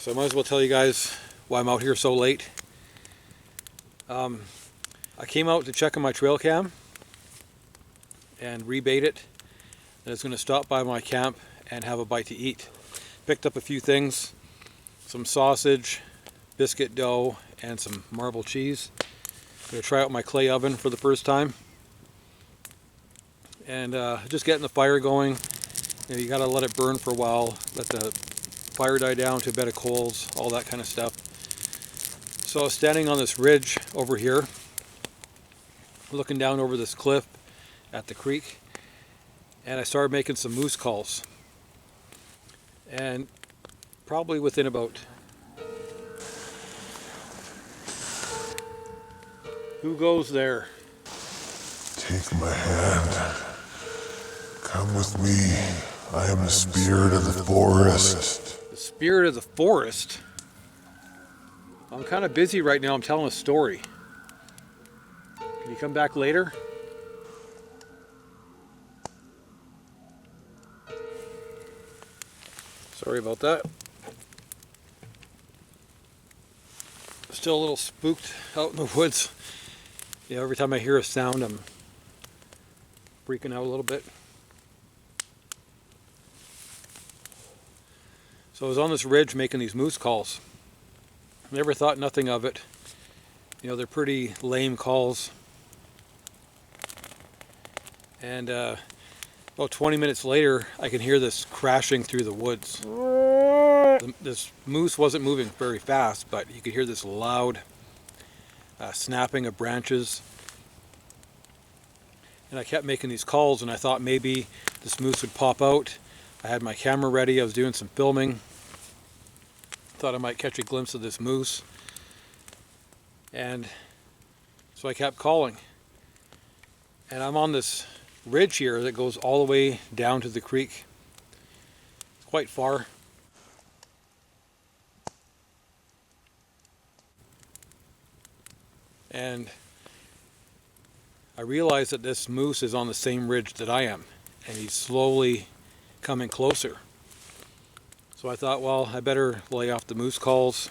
So I might as well tell you guys why I'm out here so late. I came out to check on my trail cam and rebait it. And I was going to stop by my camp and have a bite to eat. Picked up a few things, some sausage, biscuit dough, and some marble cheese. I'm going to try out my clay oven for the first time. And just getting the fire going. You got to let it burn for a while, let the fire die down to a bed of coals, all that kind of stuff. So I was standing on this ridge over here, looking down over this cliff at the creek, and I started making some moose calls. And probably within about, who goes there? Take my hand. Come with me. I am the spirit of the forest. The spirit of the forest? I'm kind of busy right now. I'm telling a story. Can you come back later? Sorry about that. Still a little spooked out in the woods. Every time I hear a sound, I'm freaking out a little bit. So I was on this ridge making these moose calls. Never thought nothing of it. They're pretty lame calls. And about 20 minutes later, I can hear this crashing through the woods. This moose wasn't moving very fast, but you could hear this loud snapping of branches. And I kept making these calls, and I thought maybe this moose would pop out. I had my camera ready. I was doing some filming. Thought I might catch a glimpse of this moose. And so I kept calling. And I'm on this ridge here that goes all the way down to the creek. It's quite far. And I realized that this moose is on the same ridge that I am, and he's slowly coming closer. So I thought, well, I better lay off the moose calls.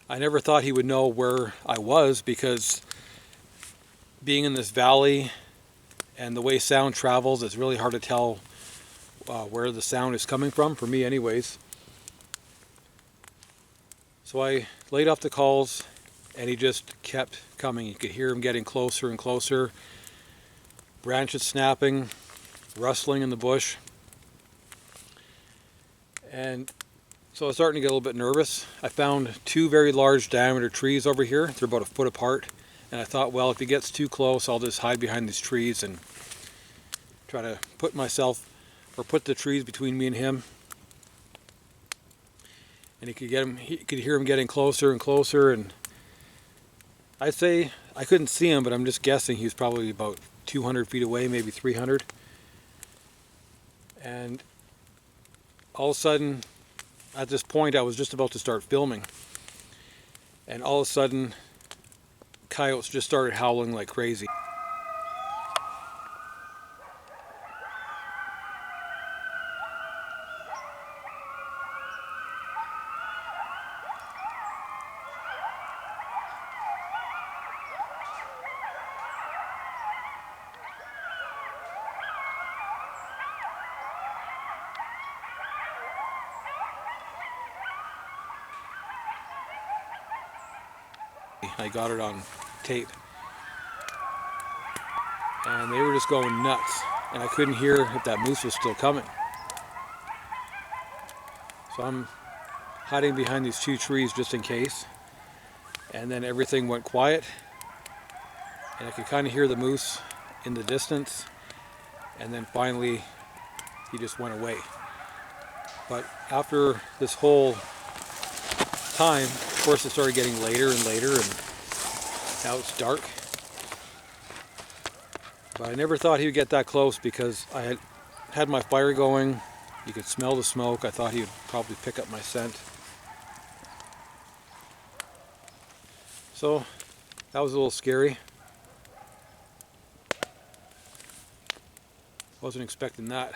I never thought he would know where I was, because being in this valley and the way sound travels, it's really hard to tell where the sound is coming from, for me anyways. So I laid off the calls, and he just kept coming. You could hear him getting closer and closer. Branches snapping, rustling in the bush. And so I was starting to get a little bit nervous. I found two very large diameter trees over here. They're about a foot apart. And I thought, well, if he gets too close, I'll just hide behind these trees and try to put the trees between me and him. And he could hear him getting closer and closer, and I'd say I couldn't see him, but I'm just guessing he was probably about 200 feet away, maybe 300. And all of a sudden, at this point, I was just about to start filming, and all of a sudden, coyotes just started howling like crazy. I got it on tape, and they were just going nuts, and I couldn't hear if that moose was still coming. So I'm hiding behind these two trees just in case, and then everything went quiet, and I could kind of hear the moose in the distance, and then finally he just went away. But after this whole time, of course, it started getting later and later, and now it's dark. But I never thought he would get that close, because I had my fire going. You could smell the smoke. I thought he would probably pick up my scent. So that was a little scary. Wasn't expecting that.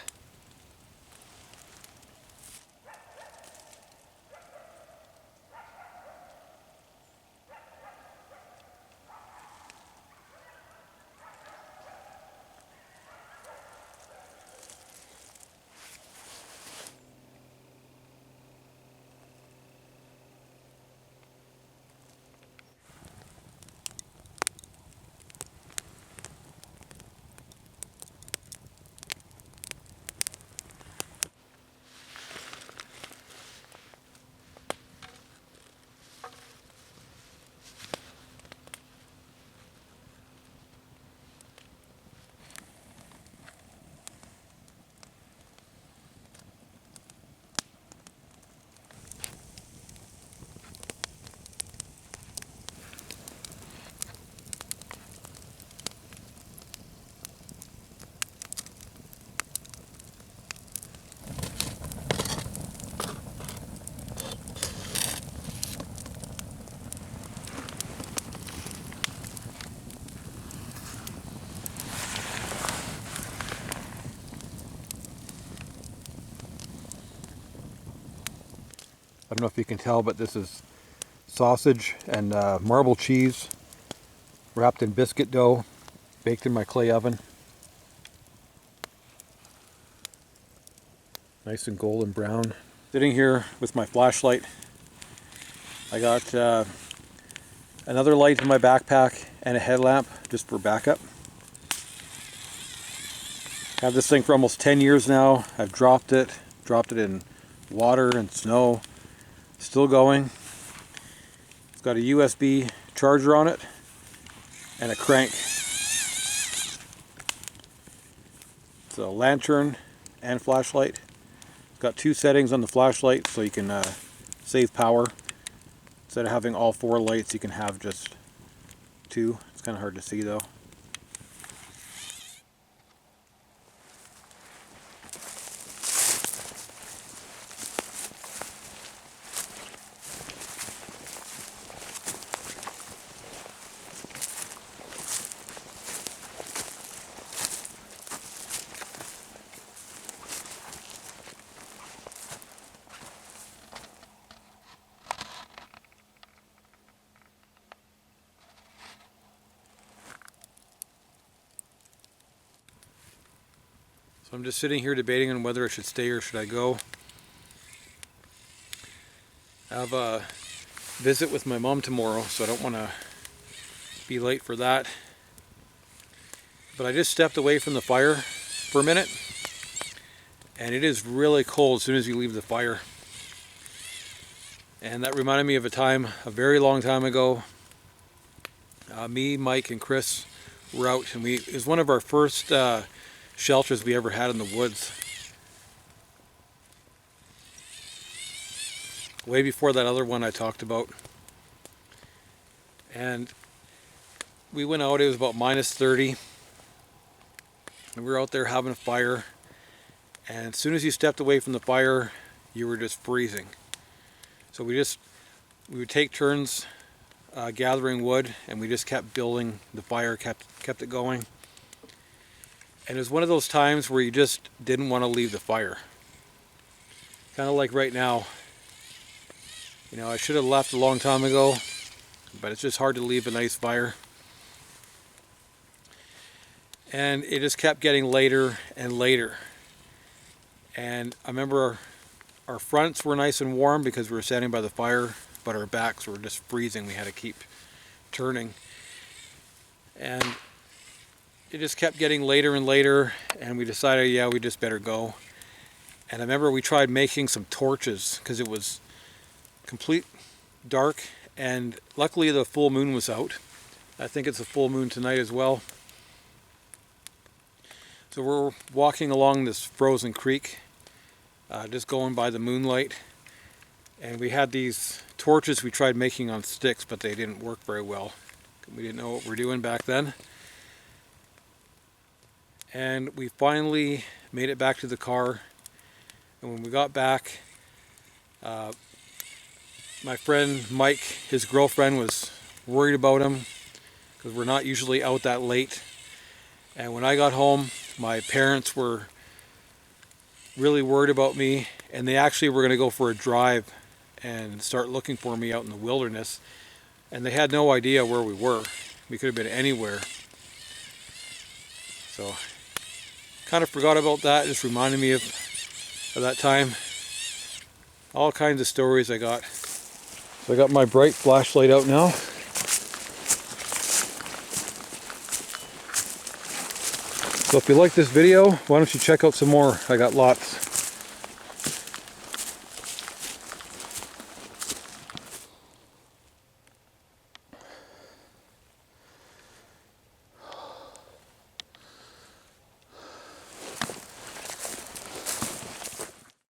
don't know if you can tell, but this is sausage and marble cheese wrapped in biscuit dough, baked in my clay oven. Nice and golden brown. Sitting here with my flashlight. I got another light in my backpack and a headlamp just for backup. Had this thing for almost 10 years now. I've dropped it in water and snow. Still going. It's got a USB charger on it and a crank. It's a lantern and flashlight. It's got 2 settings on the flashlight so you can save power. Instead of having all 4 lights, you can have just 2. It's kind of hard to see though. So I'm just sitting here debating on whether I should stay or should I go. I have a visit with my mom tomorrow, so I don't want to be late for that. But I just stepped away from the fire for a minute, and it is really cold as soon as you leave the fire. And that reminded me of a time, a very long time ago. Me, Mike, and Chris were out, and it was one of our first shelters we ever had in the woods. Way before that other one I talked about. And we went out, it was about -30. And we were out there having a fire. And as soon as you stepped away from the fire, you were just freezing. So we would take turns gathering wood, and we just kept building the fire, kept it going. And it was one of those times where you just didn't want to leave the fire. Kind of like right now. You know, I should have left a long time ago, but it's just hard to leave a nice fire. And it just kept getting later and later. And I remember our fronts were nice and warm because we were standing by the fire, but our backs were just freezing. We had to keep turning. And it just kept getting later and later, and we decided, yeah, we just better go. And I remember we tried making some torches because it was complete dark, and luckily the full moon was out. I think it's a full moon tonight as well. So we're walking along this frozen creek, just going by the moonlight. And we had these torches we tried making on sticks, but they didn't work very well. We didn't know what we were doing back then. And we finally made it back to the car. And when we got back, my friend Mike, his girlfriend, was worried about him because we're not usually out that late. And when I got home, my parents were really worried about me, and they actually were going to go for a drive and start looking for me out in the wilderness. And they had no idea where we were. We could have been anywhere. So kind of forgot about that. It just reminded me of that time. All kinds of stories I got. So I got my bright flashlight out now. So if you like this video, why don't you check out some more? I got lots.